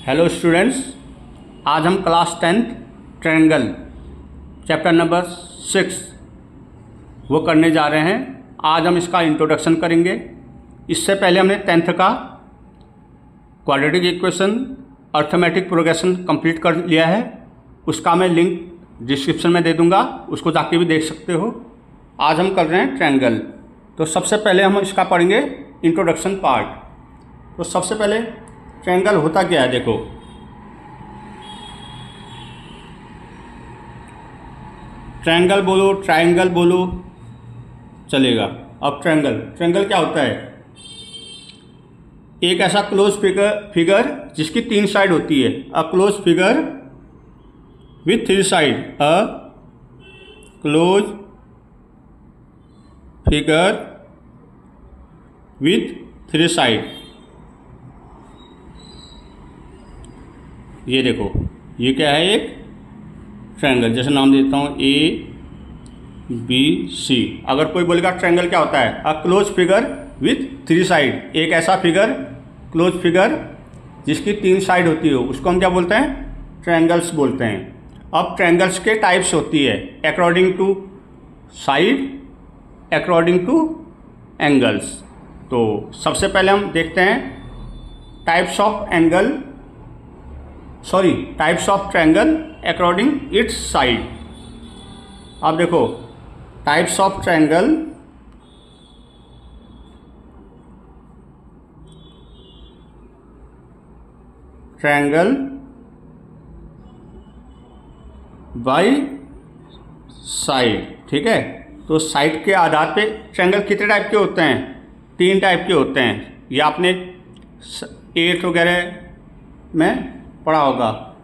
Hello students, आज हम class 10th triangle chapter number 6 वो करने जा रहे हैं। आज हम इसका इंट्रोडक्शन करेंगे। इससे पहले हमने 10th का quadratic equation arithmetic progression complete कर लिया है। उसका मैं लिंक डिस्क्रिप्शन में दे दूंगा, उसको जाके भी देख सकते हो। आज हम कर रहे हैं ट्रायंगल। तो सबसे पहले हम इसका पढ़ेंगे इंट्रोडक्शन पार्ट। तो सबसे पहले ट्रायंगल होता क्या है, देखो। ट्रायंगल बोलो, ट्रायंगल बोलो, चलेगा। अब ट्रायंगल क्या होता है? एक ऐसा क्लोज फिगर जिसकी 3 साइड होती है। A close figure with 3 side. A close figure with 3 side. ये देखो, ये क्या है? एक ट्रायंगल। जैसे नाम देता हूँ ABC। अगर कोई बोलेगा ट्रायंगल क्या होता है? A close figure with 3 side. एक ऐसा फिगर, क्लोज फिगर जिसकी 3 साइड होती हो, उसको हम क्या बोलते हैं? ट्रायंगल्स बोलते हैं। अब ट्रायंगल्स के टाइप्स होती है according to side, according to angles. तो सबसे पहले हम देखते हैं types of triangle according its side. अब देखो, types of triangle by side, ठीक है। तो साइड के आधार पे ट्रायंगल कितने टाइप के होते हैं? 3 टाइप के होते हैं। ये आपने 8 वगैरह में पढ़ा होगा।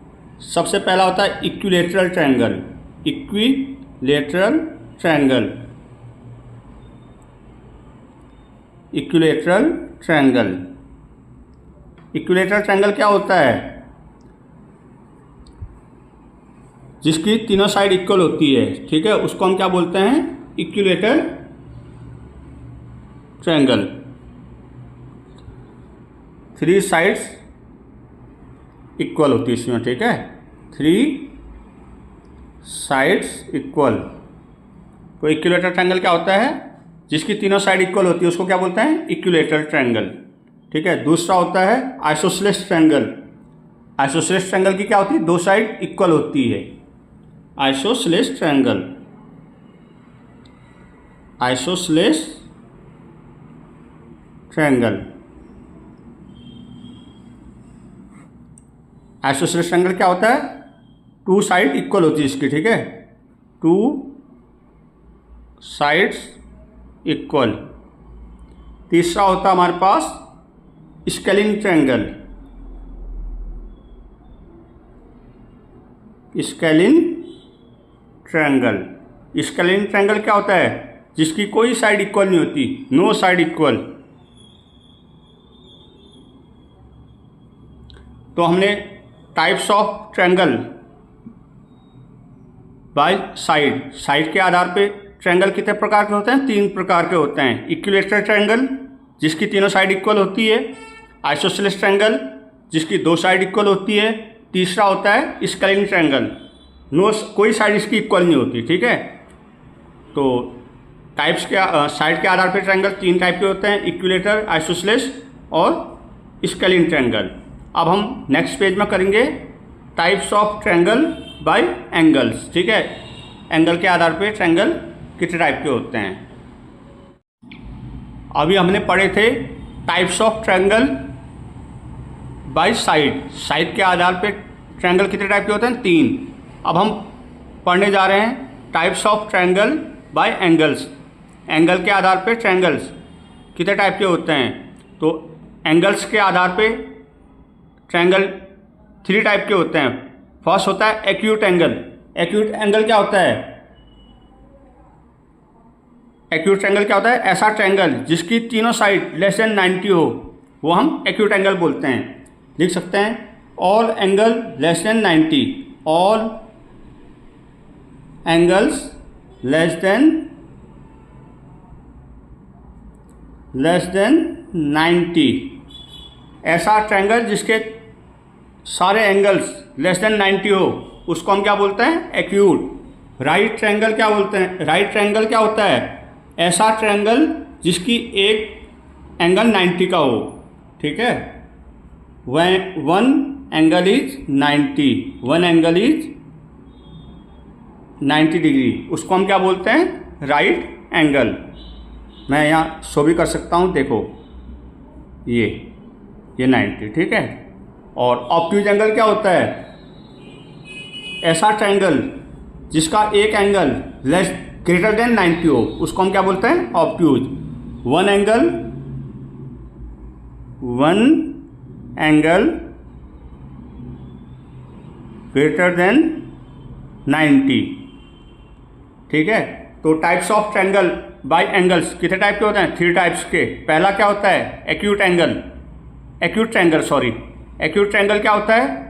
सबसे पहला होता है इक्विलेटरल ट्रायंगल। इक्विलेटरल ट्रायंगल क्या होता है? जिसकी तीनों साइड इक्वल होती है, ठीक है, उसको हम क्या बोलते हैं? Equilateral triangle. 3 साइड्स इक्वल होती है इसमें, ठीक है। 3 साइड्स इक्वल। तो इक्विलेटरल ट्रायंगल क्या होता है? जिसकी तीनों साइड इक्वल होती है, उसको क्या बोलते हैं? इक्विलेटरल ट्रायंगल, ठीक है। दूसरा होता है आइसोसेलेस ट्रायंगल। आइसोसेलेस ट्रायंगल की क्या होती है? 2 साइड इक्वल होती है। आइसोसेलेस ट्रायंगल आइसोसेलेस ट्रायंगल क्या होता है? 2 साइड इक्वल होती है इसकी, ठीक है। 2 साइड्स इक्वल। तीसरा होता है हमारे पास स्केलिंग ट्रायंगल। स्केलिंग ट्रायंगल क्या होता है? जिसकी कोई साइड इक्वल नहीं होती, नो साइड इक्वल। तो हमने types of triangle by side के आधार पे ट्रायंगल कितने प्रकार के होते हैं? 3 प्रकार के होते हैं। इक्विलेटरल ट्रायंगल जिसकी तीनों साइड इक्वल होती है। आइसोसेलेस ट्रायंगल जिसकी 2 साइड इक्वल होती है। तीसरा होता है स्केलिंग ट्रायंगल, कोई साइड इसकी इक्वल नहीं होती, ठीक है। तो टाइप्स के साइड के आधार पे ट्रायंगल 3 टाइप के होते हैं, इक्विलेटरल, आइसोसेलेस और स्केलिंग ट्रायंगल। अब हम नेक्स्ट पेज में करेंगे types of triangle by angles, ठीक है। एंगल के आधार पे ट्रायंगल कितने टाइप के होते हैं। अभी हमने पढ़े थे types of triangle by side के आधार पे ट्रायंगल कितने टाइप के होते हैं? 3। अब हम पढ़ने जा रहे हैं types of triangle by angles. Angle के आधार पे ट्रायंगल्स कितने टाइप के होते हैं? तो एंगल्स के आधार पे ट्रायंगल 3 टाइप के होते हैं। फर्स्ट होता है एक्यूट एंगल। एक्यूट एंगल क्या होता है? ऐसा ट्रायंगल जिसकी तीनों साइड लेस देन 90 हो, वो हम एक्यूट एंगल बोलते हैं। लिख सकते हैं all angle less than 90। All angles less than 90। ऐसा ट्रायंगल जिसके सारे एंगल्स लेस देन 90 हो उसको हम क्या बोलते हैं? एक्यूट। राइट ट्रायंगल क्या बोलते हैं? राइट ट्रायंगल क्या होता है? ऐसा ट्रायंगल जिसकी एक एंगल 90 का हो, ठीक है। One angle is 90, one angle is 90 degree, उसको हम क्या बोलते हैं? Right angle. मैं यहाँ शो भी कर सकता हूँ, देखो ये 90, ठीक है। और ऑब्ट्यूज एंगल क्या होता है? ऐसा ट्रायंगल जिसका एक एंगल लेस ग्रेटर देन 90 हो उसको हम क्या बोलते हैं? Obtuse. One angle greater than 90, ठीक है। तो types of triangle by angles कितने टाइप के होते हैं? 3 टाइप्स के। पहला क्या होता है? एक्यूट ट्रायंगल क्या होता है?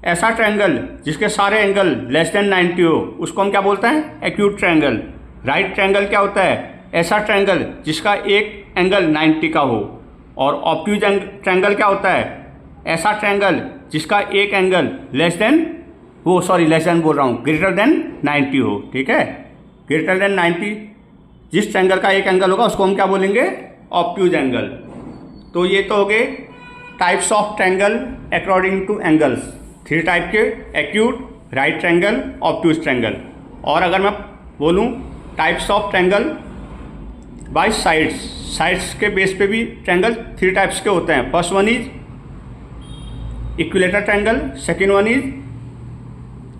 ऐसा ट्रायंगल जिसके सारे एंगल लेस देन 90 हो उसको हम क्या बोलते हैं? Acute triangle. राइट ट्रायंगल क्या होता है? ऐसा ट्रायंगल जिसका एक एंगल 90 का हो। और ऑब्ट्यूज ट्रायंगल क्या होता है? ऐसा ट्रायंगल जिसका एक एंगल ग्रेटर देन 90 हो, ठीक है। ग्रेटर देन 90 जिस ट्रायंगल का एक एंगल होगा उसको हम क्या बोलेंगे? Obtuse angle. तो ये तो हो गए types of triangle according to angles. 3 type के, acute, right triangle, obtuse triangle. और अगर मैं बोलूँ types of triangle by sides के बेस पे भी ट्रायंगल 3 टाइप्स के होते हैं। First one is equilateral triangle, second one is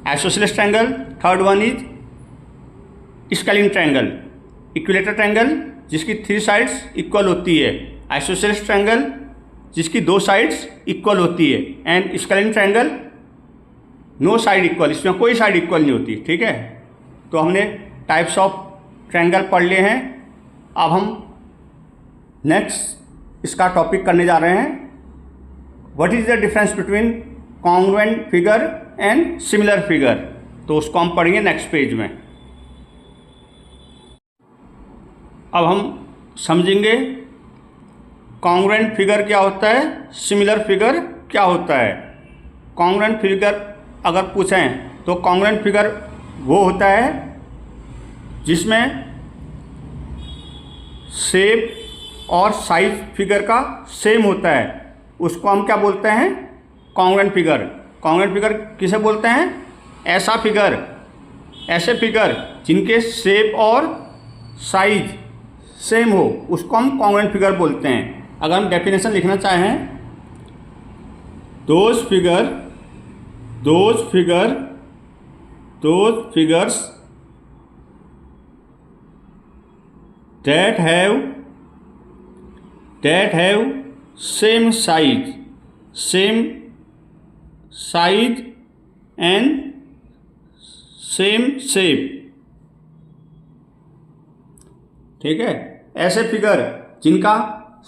isosceles triangle, third one is scalene triangle. Equilateral triangle जिसकी 3 साइड्स इक्वल होती है, आइसोसेलेस ट्रायंगल जिसकी 2 साइड्स इक्वल होती है, and scalene triangle no side equal, इसमें कोई साइड इक्वल नहीं होती, ठीक है। तो हमने टाइप्स ऑफ ट्रायंगल पढ़ लिए हैं। अब हम नेक्स्ट इसका टॉपिक करने जा रहे हैं, what is the difference between congruent figure and similar figure. तो उसको हम पढ़ेंगे नेक्स्ट पेज में। अब हम समझेंगे कॉन्ग्रुएंट फिगर क्या होता है, सिमिलर फिगर क्या होता है। कॉन्ग्रुएंट फिगर अगर पूछें तो कॉन्ग्रुएंट फिगर वो होता है जिसमें शेप और साइज फिगर का सेम होता है, उसको हम क्या बोलते हैं? Congruent figure. कॉन्ग्रुएंट फिगर किसे बोलते हैं? ऐसे फिगर जिनके शेप और साइज सेम हो उसको हम कॉन्ग्रुएंट फिगर बोलते हैं। अगर हम डेफिनेशन लिखना चाहें, those figures that have same size and same shape, ठीक है। ऐसे फिगर जिनका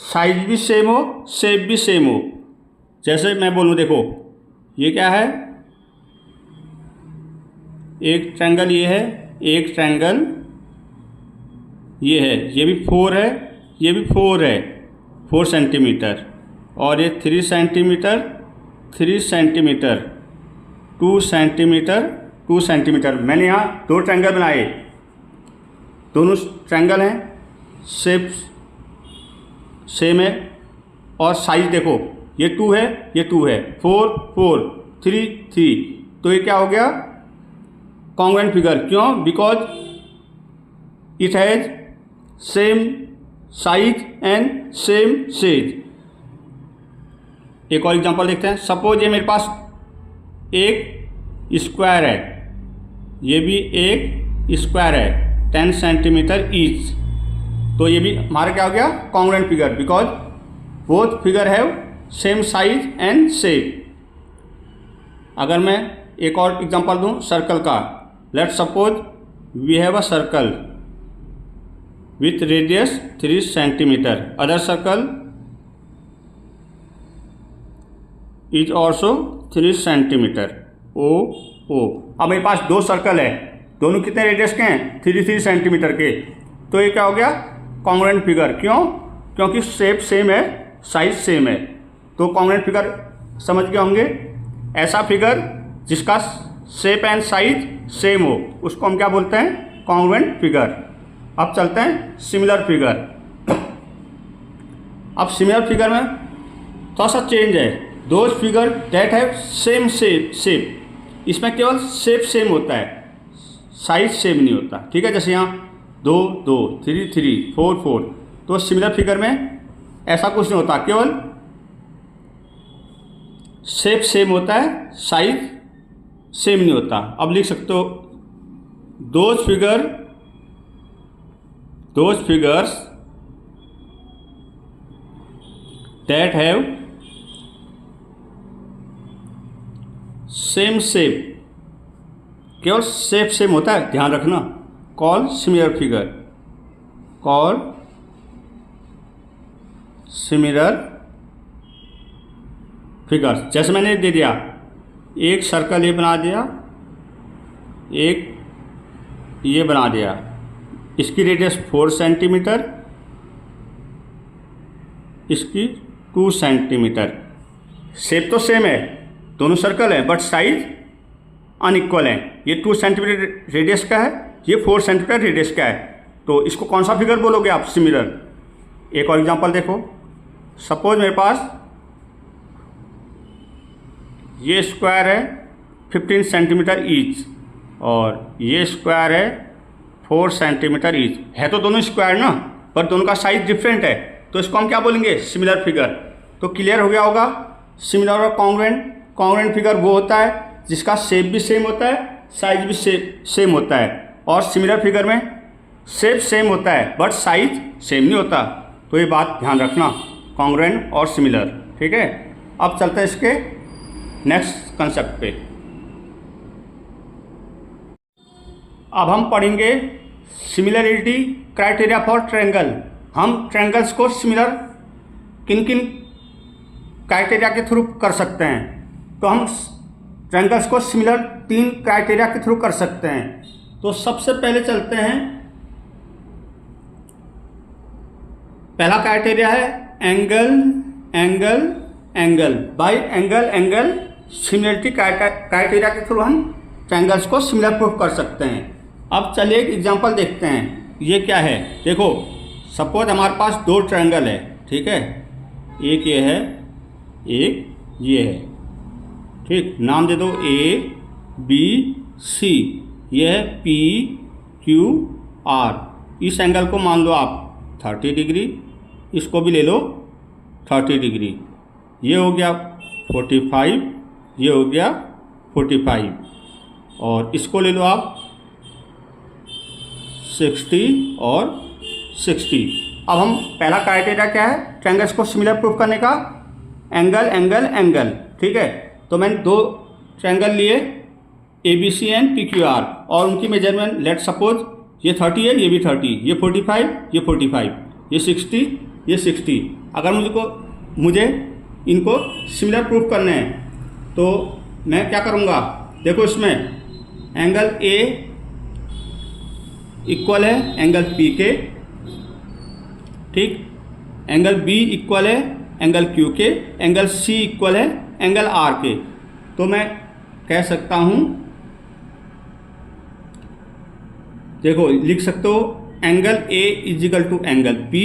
साइज भी सेम हो, शेप भी सेम हो। जैसे मैं बोलूँ, देखो ये क्या है? एक ट्रायंगल ये है, एक ट्रायंगल ये है, ये भी 4 है, ये भी 4 है, 4 सेंटीमीटर, और ये 3 सेंटीमीटर, 2 सेंटीमीटर। मैंने यहाँ 2 ट्रायंगल बनाए, दोनों ट्रायंगल हैं, शेप सेम है, और साइज देखो ये 2 है, ये 2 है, 4 4 3 3। तो ये क्या हो गया? Congruent figure. क्यों? Because it has same size and same shape. एक और एग्जांपल देखते हैं। सपोज ये मेरे पास एक स्क्वायर है, ये भी एक स्क्वायर है, 10 सेंटीमीटर ईच। तो ये भी हमारा क्या हो गया? Congruent figure, because both figure have same size and shape. अगर मैं एक और एग्जांपल दूं सर्कल का, let suppose we have a circle with radius 3 centimetre, other circle is also 3 centimetre. ओ अब मेरे पास 2 सर्कल है, दोनों कितने रेडियस के हैं? 3 सेंटीमीटर के। तो ये क्या हो गया? Congruent figure. क्यों? क्योंकि शेप सेम है, साइज सेम है। तो कॉन्ग्रुएंट फिगर समझ गए होंगे। ऐसा फिगर जिसका शेप एंड साइज सेम हो उसको हम क्या बोलते हैं, कॉन्ग्रुएंट फिगर। अब चलते हैं सिमिलर फिगर। अब सिमिलर फिगर में थोड़ा सा चेंज है। Those figure that have same shape, इसमें केवल शेप सेम होता है, साइज सेम नहीं होता। ठीक है, जैसे यहाँ 2 2 3 3 4 4, तो सिमिलर फिगर में ऐसा कुछ नहीं होता, केवल शेप सेम होता है, साइज सेम नहीं होता। अब लिख सकते हो those figures that have same shape, केवल शेप सेम होता है, ध्यान रखना। Call similar figure, call similar figures. जैसे मैंने दे दिया, एक सर्कल ये बना दिया, एक ये बना दिया, इसकी रेडियस 4 सेंटीमीटर, इसकी 2 सेंटीमीटर। शेप तो सेम है, दोनों सर्कल है, बट साइज अनइक्वल है। ये 2 सेंटीमीटर रेडियस का है, ये 4 सेंटीमीटर रेडियस का है। तो इसको कौन सा फिगर बोलोगे आप, सिमिलर। एक और एग्जांपल देखो, सपोज मेरे पास ये स्क्वायर है 15 सेंटीमीटर ईच और ये स्क्वायर है 4 सेंटीमीटर ईच। है तो दोनों स्क्वायर ना, पर दोनों का साइज डिफरेंट है, तो इसको हम क्या बोलेंगे, सिमिलर फिगर। तो क्लियर हो गया होगा। सिमिलर और कॉन्ग्रुएंट फिगर वो होता है जिसका शेप भी सेम होता है, साइज भी सेम होता है। और सिमिलर फिगर में शेप सेम होता है बट साइज सेम नहीं होता। तो ये बात ध्यान रखना, कॉन्ग्रुएंट और सिमिलर। ठीक है, अब चलते हैं इसके नेक्स्ट कंसेप्ट पे। अब हम पढ़ेंगे सिमिलरिटी क्राइटेरिया फॉर ट्रायंगल। हम ट्रायंगल्स को सिमिलर किन किन क्राइटेरिया के थ्रू कर सकते हैं। तो हम ट्रायंगल्स को सिमिलर 3 क्राइटेरिया के थ्रू कर सकते हैं। तो सबसे पहले चलते हैं, पहला क्राइटेरिया है angle angle angle. Bye angle angle similarity criteria के थ्रू हम ट्रायंगल्स को सिमिलर प्रूफ कर सकते हैं। अब चलिए एक एग्जांपल देखते हैं। ये क्या है, देखो सपोज हमारे पास 2 ट्रायंगल है। ठीक है, एक ये है, एक ये है। ठीक, नाम दे दो A B C। ये है P Q R। इस एंगल को मान लो आप 30 डिग्री, इसको भी ले लो 30 डिग्री। ये हो गया 45, ये हो गया 45, और इसको ले लो आप 60 और 60। अब हम पहला क्राइटेरिया क्या है ट्रायंगल्स को सिमिलर प्रूफ करने का, एंगल एंगल एंगल। ठीक है, तो मैंने 2 ट्रायंगल लिए ABC एंड PQR और उनकी मेजरमेंट लेट सपोज ये 30 है, ये भी 30, ये 45, ये 45, ये 60, ये 60। अगर मुझे इनको सिमिलर प्रूफ करने हैं तो मैं क्या करूँगा, देखो इसमें एंगल A इक्वल है एंगल P के, ठीक, एंगल B इक्वल है एंगल Q के, एंगल C इक्वल है एंगल R के। तो मैं कह सकता हूँ, देखो लिख सकते हो angle A is equal to angle P,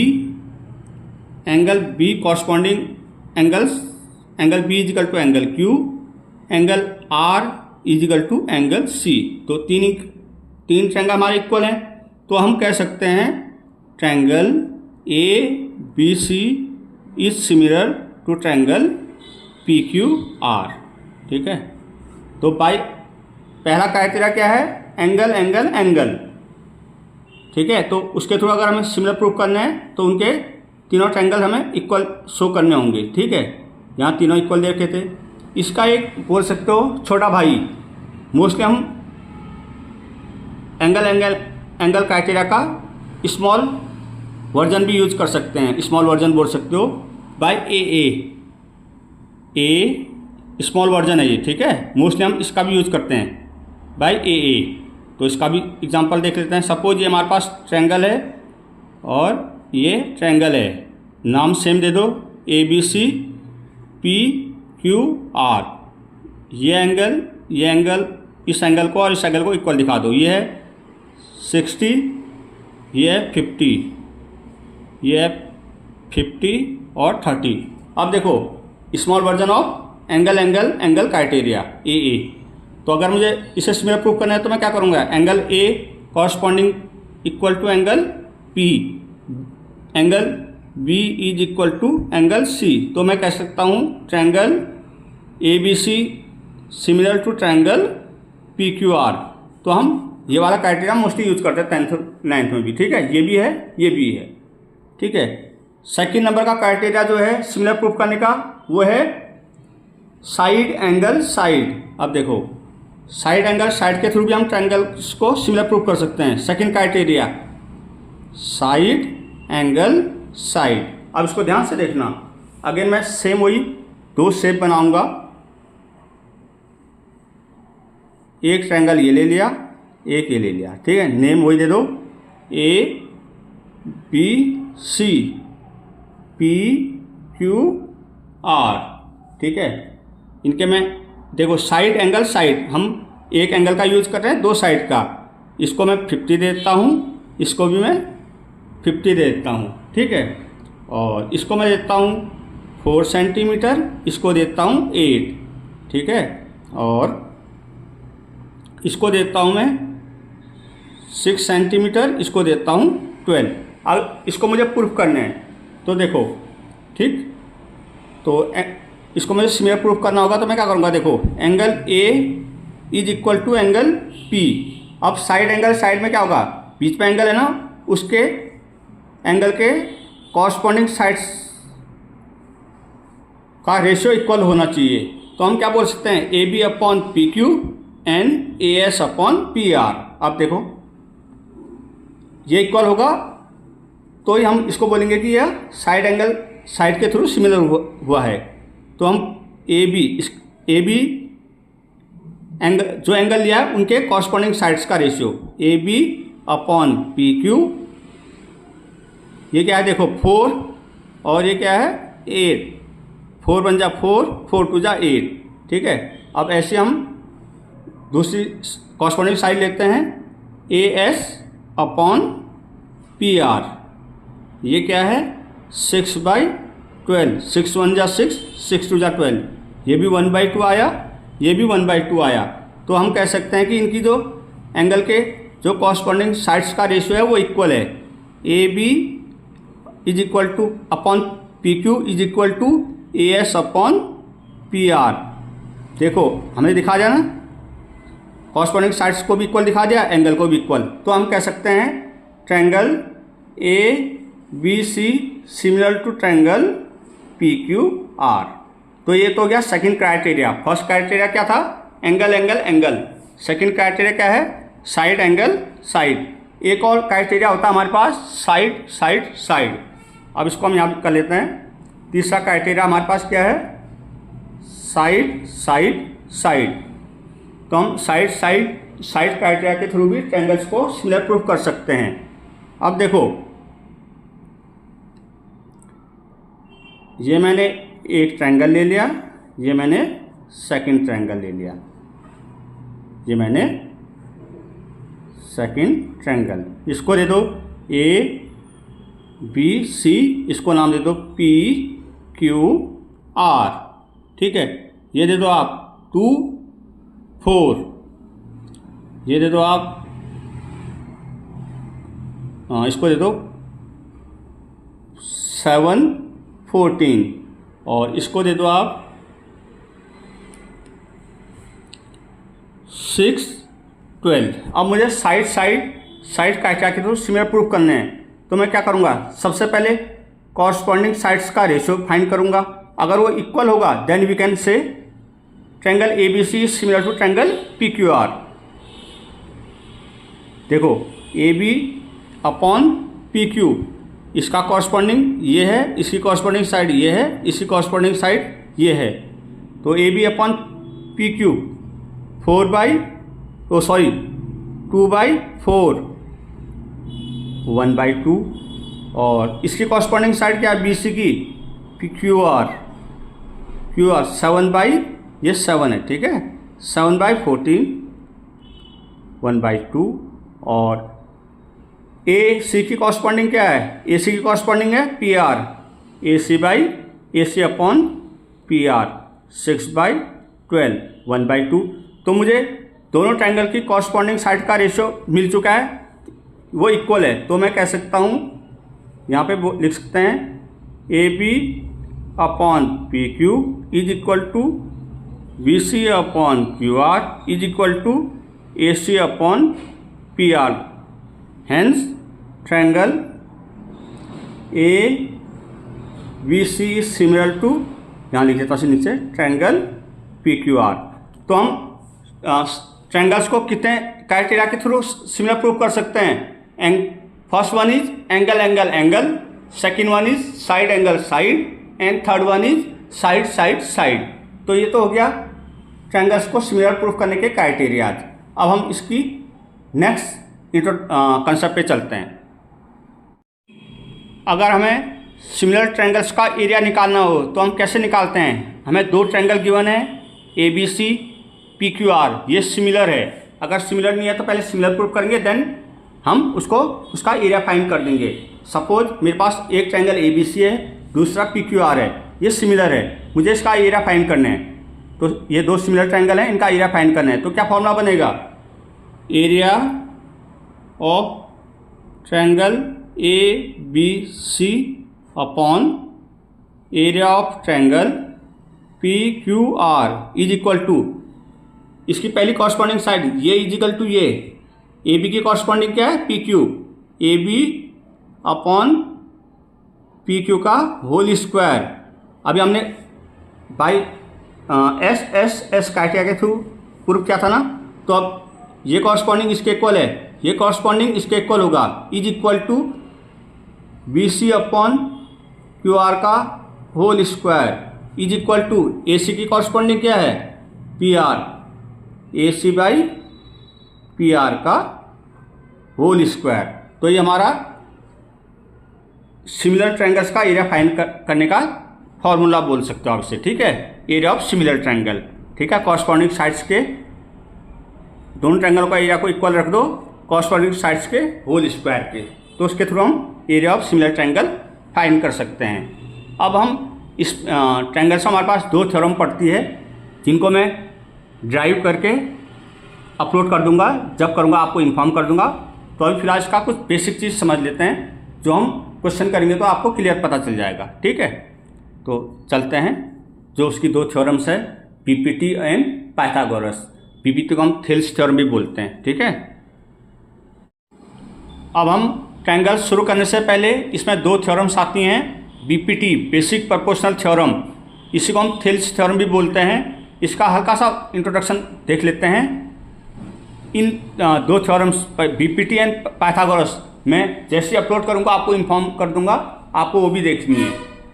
angle B corresponding angle B is equal to angle Q, angle R is equal to angle C। तो तीन ट्रायंगल हमारे इक्वल हैं। तो हम कह सकते हैं triangle ABC is similar to triangle PQR। ठीक है, तो बाय पहला क्राइटेरिया क्या है, एंगल एंगल एंगल। ठीक है, तो उसके थ्रू अगर हमें सिमिलर प्रूफ करना है तो उनके तीनों ट्रायंगल हमें इक्वल शो करने होंगे। ठीक है, यहाँ तीनों इक्वल देखे थे। इसका एक बोल सकते हो छोटा भाई, मोस्टली हम एंगल एंगल एंगल क्राइटेरिया का स्मॉल वर्जन भी यूज कर सकते हैं। स्मॉल वर्जन बोल सकते हो बाय ए स्मॉल वर्जन है ये। ठीक है, मोस्टली हम इसका भी यूज करते हैं बाय ए। तो इसका भी एग्जांपल देख लेते हैं। सपोज ये हमारे पास ट्रायंगल है और ये ट्रायंगल है, नाम सेम दे दो ABC, क्यू आर। ये एंगल इस एंगल को और इस एंगल को इक्वल दिखा दो। ये है 60, ये है 50, ये है 50 और 30। अब देखो small version of angle criteria A. तो अगर मुझे इसे सिमिलर प्रूफ करना है तो मैं क्या करूँगा, angle A corresponding equal to angle P, angle B is equal to angle C. तो मैं कह सकता हूँ triangle A B C similar to triangle P Q R. तो हम ये वाला क्राइटेरिया मोस्टली यूज करते हैं 10th 9th में भी, ठीक है। ये भी है, ये भी है, ठीक है। सेकंड नंबर का क्राइटेरिया जो है सिमिलर प्रूफ करने का वो है साइड एंगल साइड। अब देखो साइड एंगल साइड के थ्रू भी हम ट्रायंगल्स को सिमिलर प्रूफ कर सकते हैं। Second criteria side angle side. अब इसको ध्यान से देखना, अगेन मैं सेम वही दो शेप बनाऊंगा। एक ट्रायंगल ये ले लिया, एक ये ले लिया, ठीक है। नेम वही दे दो, A B C P Q R, ठीक है। इनके में देखो साइड एंगल साइड, हम एक एंगल का यूज कर रहे हैं, दो साइड का। इसको मैं 50 देता हूँ, इसको भी मैं 50 दे देता हूँ, ठीक है। और इसको मैं देता हूँ 4 सेंटीमीटर, इसको देता हूँ 8, ठीक है। और इसको देता हूँ मैं 6 सेंटीमीटर, इसको देता हूँ 12। अब इसको मुझे प्रूफ करना है, तो देखो ठीक, तो इसको मुझे सिमिलर प्रूफ करना होगा। तो मैं क्या करूँगा, देखो angle A is equal to angle P. अब साइड एंगल साइड में क्या होगा, बीच में एंगल है ना, उसके एंगल के कॉरस्पॉन्डिंग साइड्स का रेशियो इक्वल होना चाहिए। तो हम क्या बोल सकते हैं, A B upon P Q and A S upon P R. अब देखो ये इक्वल होगा तो ही हम इसको बोलेंगे कि यह साइड एंगल साइड के थ्रू सिमिलर हुआ है। तो हम ए बी एंगल जो एंगल लिया है उनके कॉरस्पॉन्डिंग साइड्स का ratio A B upon P Q. ये क्या है, देखो 4 और ये क्या है 8, 4 बन जा 4, 4 2 जा 8, ठीक है। अब ऐसे हम दूसरी कॉरस्पॉन्डिंग साइड लेते हैं, ए एस अपॉन पी आर। ये क्या है 6/12, 6 1 जा 6, 6 2 जा 12। ये भी 1/2 आया, ये भी 1/2 आया। तो हम कह सकते हैं कि इनकी जो एंगल के जो कॉरस्पॉन्डिंग साइड्स का रेशियो है वो इक्वल है। A B is equal to upon P Q is equal to A S upon P R. देखो हमें दिखा दिया ना, कॉरस्पॉन्डिंग साइड्स को भी इक्वल दिखा दिया, एंगल को भी इक्वल। तो हम कह सकते हैं triangle A B C similar to triangle P Q R. तो ये तो हो गया सेकंड क्राइटेरिया। फर्स्ट क्राइटेरिया क्या था, angle angle angle. Second criteria क्या है, साइड एंगल साइड। एक और क्राइटेरिया होता है हमारे पास साइड साइड साइड। अब इसको हम यहाँ कर लेते हैं। तीसरा क्राइटेरिया हमारे पास क्या है, साइड साइड साइड। तो हम साइड साइड साइड क्राइटेरिया के थ्रू भी ट्रायंगल्स को सिमिलर प्रूफ कर सकते हैं। अब देखो ये मैंने एक ट्रायंगल ले लिया, ये मैंने सेकंड ट्रायंगल ले लिया, ये मैंने सेकंड ट्रायंगल। इसको दे दो ए बी सी, इसको नाम दे दो पी क्यू आर, ठीक है। ये दे दो आप 2 4, ये दे दो आप इसको दे दो 7 14, और इसको दे दो आप 6 12। अब मुझे साइड क्राइटेरिया के थ्रू सिमिलर प्रूफ करने हैं। तो मैं क्या करूँगा, सबसे पहले कॉरस्पॉन्डिंग साइड्स का रेशियो फाइंड करूँगा। अगर वो इक्वल होगा then we can say triangle A B C similar to triangle P Q R. देखो A B upon P Q, इसका कॉरस्पॉन्डिंग ये है, इसकी कॉरस्पॉन्डिंग साइड ये है, इसकी कॉरस्पॉन्डिंग साइड ये है। तो A B upon P Q 2/4, 1/2, और इसकी कॉरस्पॉन्डिंग साइड क्या है बी सी की, P Q are Q R 7/, ये 7 है, ठीक है, 7/14 1/2, और ए सी की कॉरस्पॉन्डिंग क्या है, ए सी की कॉरस्पॉन्डिंग है P R, A C upon P are 6/12 1/2। तो मुझे दोनों ट्रायंगल की कॉरस्पॉन्डिंग साइड का रेशियो मिल चुका है, वो इक्वल है। तो मैं कह सकता हूँ, यहाँ पे लिख सकते हैं A B upon P Q is equal to B C upon Q R is equal to A C upon P R. Hence triangle A B C is similar to, यहाँ लिख देता हूँ नीचे, ट्रायंगल पी क्यू आर। तो हम triangles को कितने criteria के थ्रू सिमिलर प्रूव कर सकते हैं? First one is angle angle angle, second one is side angle side, and third one is side side side. तो ये तो हो गया ट्रायंगल्स को सिमिलर प्रूफ करने के क्राइटेरियाज। अब हम इसकी नेक्स्ट कंसेप्ट पे चलते हैं। अगर हमें सिमिलर ट्रायंगल्स का एरिया निकालना हो तो हम कैसे निकालते हैं? हमें दो ट्रायंगल गिवन है, A B C P Q R, ये सिमिलर है। अगर सिमिलर नहीं है तो पहले सिमिलर प्रूफ करेंगे, देन हम उसका एरिया फाइंड कर देंगे। सपोज मेरे पास एक ट्रायंगल ए बी सी है, दूसरा पी क्यू आर है, ये सिमिलर है, मुझे इसका एरिया फाइंड करना है। तो ये दो सिमिलर ट्रायंगल हैं, इनका एरिया फाइंड करना है। तो क्या फॉर्मूला बनेगा? Area of triangle A B C upon area of triangle P Q R is equal to, इसकी पहली कॉरस्पॉन्डिंग साइड ये इज इक्वल टू ये, ए बी की कॉरस्पॉन्डिंग क्या है? P Q, A B upon P Q का whole square. अभी हमने बाई एस क्राइटेरिया के थ्रू प्रूफ किया था ना, तो अब ये कॉरस्पॉन्डिंग इसके इक्वल है, ये कॉरस्पॉन्डिंग इसके इक्वल होगा, is equal to B C upon Q R का whole square is equal to A C की कॉरस्पॉन्डिंग क्या है? P R, A C by P R का होल स्क्वायर। तो ये हमारा सिमिलर ट्रायंगल्स का एरिया फाइंड करने का फॉर्मूला बोल सकते हो आप इसे, ठीक है, एरिया ऑफ सिमिलर ट्रायंगल, ठीक है। कॉरस्पॉन्डिंग साइड्स के दोनों ट्रायंगल का एरिया को इक्वल रख दो कॉरस्पॉन्डिंग साइड्स के होल स्क्वायर के, तो उसके थ्रू हम area of similar triangle find कर सकते हैं। अब हम इस ट्रायंगल से हमारे पास दो थ्योरम पड़ती है, जिनको मैं ड्राइव करके अपलोड कर दूंगा, जब करूंगा आपको इन्फॉर्म कर दूंगा। तो अभी फिलहाल इसका कुछ बेसिक चीज़ समझ लेते हैं, जो हम क्वेश्चन करेंगे तो आपको क्लियर पता चल जाएगा, ठीक है। तो चलते हैं, जो उसकी दो थ्योरम्स है, पीपीटी एंड पाइथागोरस। पीपीटी को हम थेल्स थ्योरम भी बोलते हैं, ठीक है। अब हम ट्रायंगल शुरू करने से पहले इसमें दो थ्योरम्स आती हैं, बीपीटी बेसिक प्रोपोर्शनल थ्योरम, इसी को हम थेल्स थ्योरम भी बोलते हैं। इसका हल्का सा इंट्रोडक्शन देख लेते हैं। इन दो थ्योरम्स बीपीटी एंड पाइथागोरस मैं जैसे अपलोड करूंगा आपको इन्फॉर्म कर दूंगा, आपको वो भी देखनी है।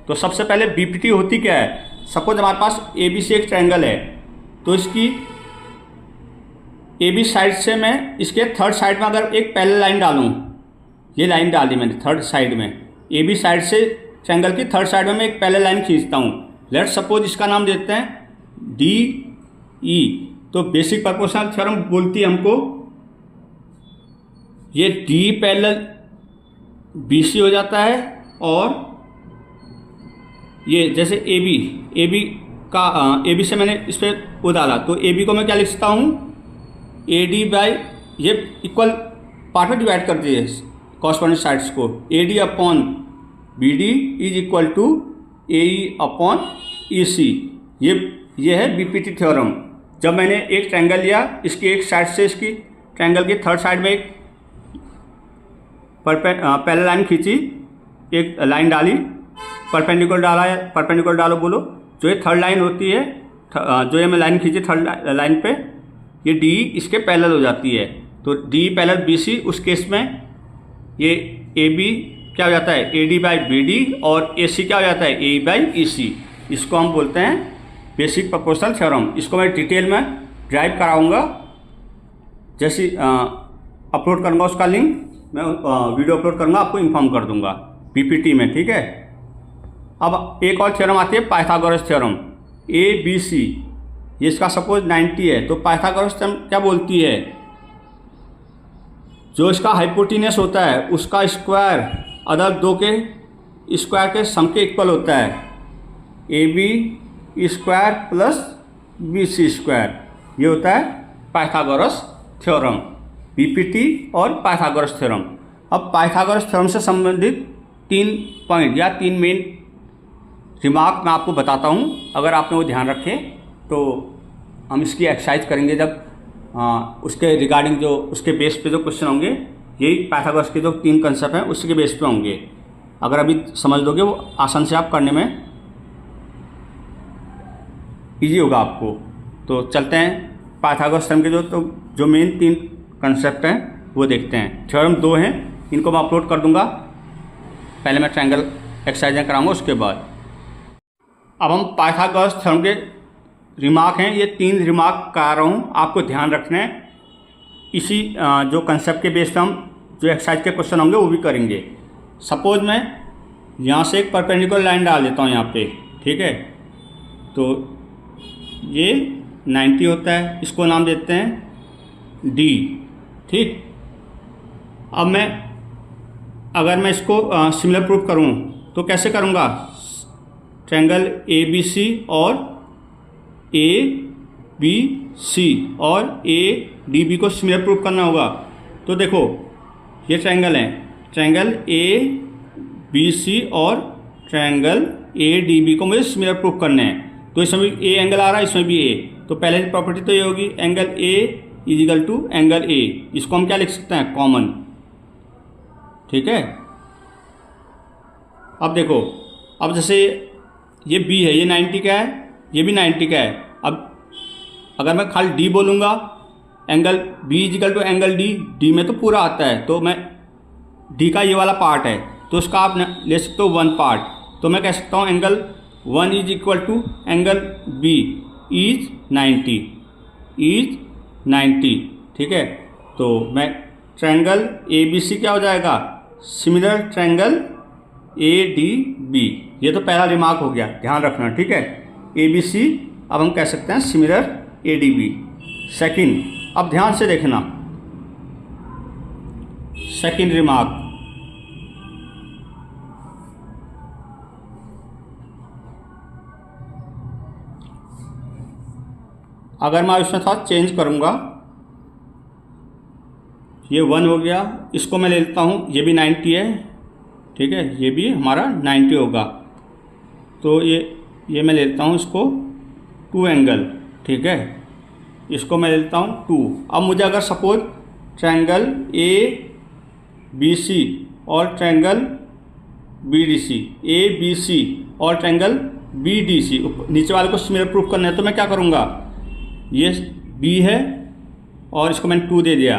तो सबसे पहले बीपीटी होती क्या है? सपोज हमारे पास ए बी सी एक ट्रायंगल है, तो इसकी ए बी साइड से मैं इसके थर्ड साइड में अगर एक पैरेलल लाइन डालूं, ये लाइन डाल दी मैंने थर्ड साइड में, ए बी साइड से ट्रायंगल की थर्ड साइड में मैं एक पैरेलल लाइन खींचता हूँ। लेट्स सपोज इसका नाम देते हैं डी ई। तो बेसिक प्रोपोर्शनल थ्योरम बोलती है हमको ये डी पैरेलल बी सी हो जाता है, और ये जैसे ए बी का ए बी से मैंने इस पर वो डाला, तो ए बी को मैं क्या लिखता हूँ? ए डी बाई, ये इक्वल पार्ट में डिवाइड कर दिए कॉरस्पॉन्डिंग साइड्स को, A D upon B D is equal to A E upon E C. ये है बीपीटी थ्योरम। जब मैंने एक ट्रायंगल लिया, इसकी एक साइड से इसकी ट्रायंगल की थर्ड साइड में एक पैरेलल लाइन खींची, एक लाइन डाली, परपेंडिकुलर डाला है, परपेंडिकुलर डालो बोलो, जो ये थर्ड लाइन होती है, जो ये मैं लाइन खींची थर्ड लाइन पे, ये डी इसके पैरेलल हो जाती है। तो डी पैरेलल बी सी, उस केस में ये ए बी क्या हो जाता है? A D by B D, और ए सी क्या हो जाता है? A by E C. इसको हम बोलते हैं बेसिक प्रोपोर्शनल थ्योरम। इसको मैं डिटेल में ड्राइव कराऊंगा, जैसे अपलोड करूंगा उसका लिंक, मैं वीडियो अपलोड करूंगा, आपको इन्फॉर्म कर दूंगा पीपीटी में, ठीक है। अब एक और थ्योरम आती है पाइथागोरस थ्योरम। ABC, ये इसका सपोज 90 है, तो पाइथागोरस थ्योरम क्या बोलती है, जो इसका हाइपोटेन्यूस होता है उसका स्क्वायर अदर दो के स्क्वायर के सम के इक्वल होता है, AB square plus BC square, ये होता है पाइथागोरस थ्योरम, PPT और पाइथागोरस थ्योरम। अब पाइथागोरस थ्योरम से संबंधित 3 पॉइंट या 3 मेन रिमार्क मैं आपको बताता हूँ, अगर आपने वो ध्यान रखे तो हम इसकी एक्सरसाइज करेंगे जब उसके रिगार्डिंग जो उसके बेस पे जो क्वेश्चन होंगे, यही पाइथागोरस के जो 3 कंसेप्ट हैं उसके बेस पे होंगे। अगर अभी समझ लोगे वो आसान से आप करने में इजी होगा आपको। तो चलते हैं पाइथागोरस थ्योरम के जो मेन 3 कंसेप्ट हैं वो देखते हैं। थ्योरम 2 हैं, इनको मैं अपलोड कर दूंगा, पहले मैं ट्रायंगल एक्सरसाइजें कराऊंगा उसके बाद। अब हम पाइथागोरस थ्योरम के रिमार्क हैं, ये 3 रिमार्क करा रहा हूँ, आपको ध्यान रखना है। इसी जो कंसेप्ट के बेस पर हम जो एक्सरसाइज के क्वेश्चन होंगे वो भी करेंगे। सपोज मैं यहाँ से एक परपेंडिकुलर लाइन डाल देता हूँ यहाँ पे, ठीक है, तो ये 90 होता है, इसको नाम देते हैं D, ठीक। अब अगर मैं इसको सिमिलर प्रूफ करूँ तो कैसे करूँगा, ट्रायंगल ABC और ABC और ADB को सिमिलर प्रूफ करना होगा। तो देखो ये ट्रायंगल है, ट्रायंगल ABC और ट्रायंगल ADB को मुझे सिमिलर प्रूफ करने हैं। तो इसमें भी A एंगल आ रहा है, इसमें भी A, तो पहले की प्रॉपर्टी तो ये होगी angle A is equal to angle A, इसको हम क्या लिख सकते हैं, कॉमन, ठीक है। अब देखो, अब जैसे ये B है, ये 90 का है, ये भी 90 का है। अब अगर मैं खाली D बोलूँगा, angle B is equal to angle D में तो पूरा आता है, तो मैं D का ये वाला पार्ट है तो उसका आप ले सकते हो 1 पार्ट, तो मैं कह सकता हूँ angle 1 is equal to angle B is 90, ठीक है। तो मैं ट्रायंगल ABC क्या हो जाएगा, सिमिलर ट्रायंगल ADB, ये तो पहला रिमार्क हो गया, ध्यान रखना, ठीक है। ABC अब हम कह सकते हैं सिमिलर ADB। सेकंड, अब ध्यान से देखना, सेकंड रिमार्क, अगर मैं इसमें थोड़ा चेंज करूँगा, ये 1 हो गया, इसको मैं ले लेता हूँ, ये भी 90 है, ठीक है, ये भी हमारा 90 होगा, तो ये मैं ले लेता हूँ इसको 2 एंगल, ठीक है, इसको मैं ले लेता हूँ 2। अब मुझे अगर सपोज ट्रायंगल ABC और ट्रायंगल BDC, ABC और ट्रायंगल BDC, नीचे वाले को सिमिलर प्रूफ करना है, तो मैं क्या करूँगा, ये B है और इसको मैंने 2 दे दिया।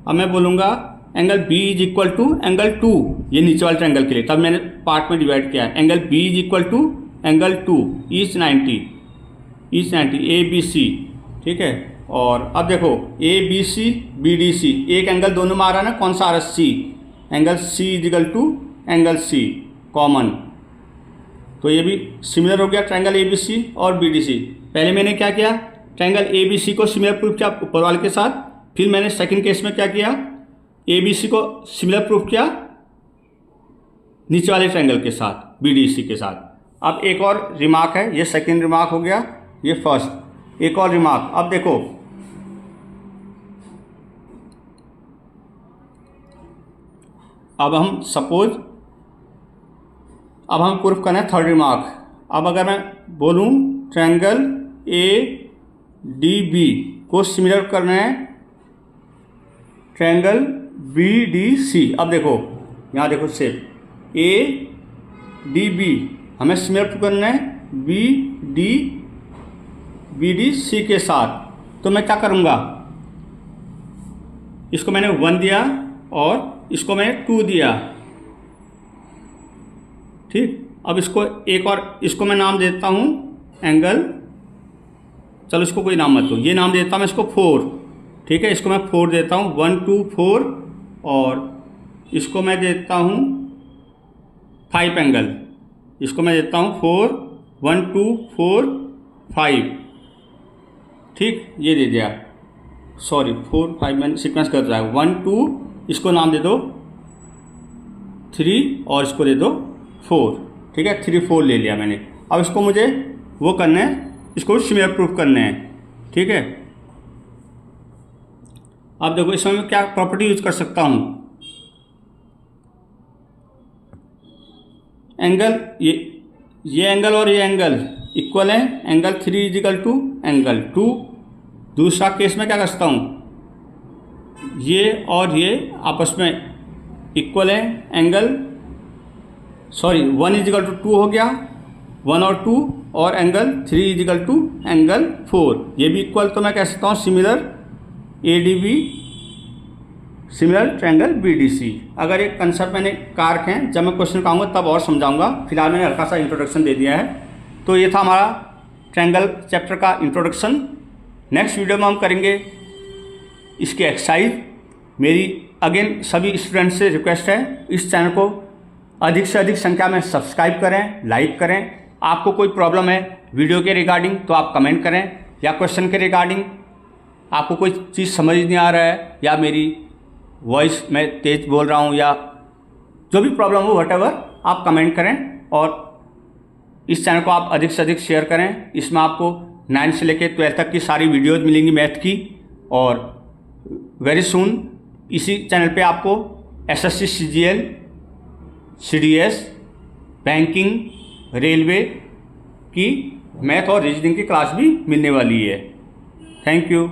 अब मैं बोलूँगा angle B is equal to angle 2, ये नीचे वाले ट्रायंगल के लिए, तब मैंने पार्ट में डिवाइड किया है, angle B is equal to angle 2 is 90 ABC, ठीक है। और अब देखो ABC BDC, एक एंगल दोनों में आ रहा है ना, कौन सा आ रहा है, C, angle C is equal to angle C common, तो ये भी सिमिलर हो गया ट्रायंगल ABC और BDC। पहले मैंने क्या किया, ट्रायंगल ABC को सिमिलर प्रूफ किया ऊपर वाले के साथ, फिर मैंने सेकंड केस में क्या किया, ABC को सिमिलर प्रूफ किया नीचे वाले ट्रायंगल के साथ, BDC के साथ। अब एक और रिमार्क है, ये सेकंड रिमार्क हो गया, ये फर्स्ट, एक और रिमार्क। अब देखो, अब हम सपोज अब हम प्रूफ करना है थर्ड रिमार्क। अब अगर मैं बोलूँ ट्रायंगल ADB को सिमिलर करना है ट्रायंगल BDC। अब देखो यहाँ देखो शेप ADB हमें सिमिलर करना है BDC के साथ, तो मैं क्या करूँगा, इसको मैंने 1 दिया और इसको मैंने 2 दिया, ठीक। अब इसको एक और, इसको मैं नाम देता हूँ एंगल, चलो इसको कोई नाम मत दो, ये नाम देता हूँ मैं इसको 4, ठीक है, इसको मैं 4 देता हूँ, 1 2 4, और इसको मैं देता हूँ 5 एंगल, इसको मैं देता हूँ 4 1 2 4 5, ठीक, ये दे दिया, सॉरी 4 5 मैंने सीक्वेंस कर दिया, 1 2, इसको नाम दे दो 3 और इसको दे दो 4, ठीक है, 3 4 ले लिया मैंने। अब इसको मुझे वो करना है, इसको सिमिलर प्रूफ करने हैं, ठीक है। अब देखो इसमें मैं क्या प्रॉपर्टी यूज कर सकता हूँ, एंगल ये एंगल और ये एंगल इक्वल है, एंगल 3 इजिकल टू एंगल 2। दूसरा केस में क्या कर सकता हूँ, ये और ये आपस में इक्वल है, एंगल 1 इजिकल टू 2 हो गया, 1 और 2, और एंगल 3 इजिकल टू एंगल 4, ये भी इक्वल, तो मैं कह सकता हूँ similar ADB similar triangle BDC। अगर ये कंसेप्ट मैंने कारक हैं, जब मैं क्वेश्चन का आऊँगा तब और समझाऊंगा, फिलहाल मैंने हल्का सा इंट्रोडक्शन दे दिया है। तो ये था हमारा ट्रायंगल चैप्टर का इंट्रोडक्शन। नेक्स्ट वीडियो में हम करेंगे इसके एक्सरसाइज। मेरी अगेन सभी स्टूडेंट्स से रिक्वेस्ट है, इस चैनल को अधिक से अधिक संख्या में सब्सक्राइब करें, लाइक करें। आपको कोई प्रॉब्लम है वीडियो के रिगार्डिंग तो आप कमेंट करें, या क्वेश्चन के रिगार्डिंग आपको कोई चीज़ समझ नहीं आ रहा है, या मेरी वॉइस मैं तेज़ बोल रहा हूँ, या जो भी प्रॉब्लम हो व्हाटएवर, आप कमेंट करें। और इस चैनल को आप अधिक से अधिक शेयर करें। इसमें आपको 9 से लेकर 12 तक की सारी वीडियोज़ मिलेंगी मैथ की, और वेरी सून इसी चैनल पे आपको SSC CGL CDS banking railway की मैथ और रीजनिंग की क्लास भी मिलने वाली है। Thank you.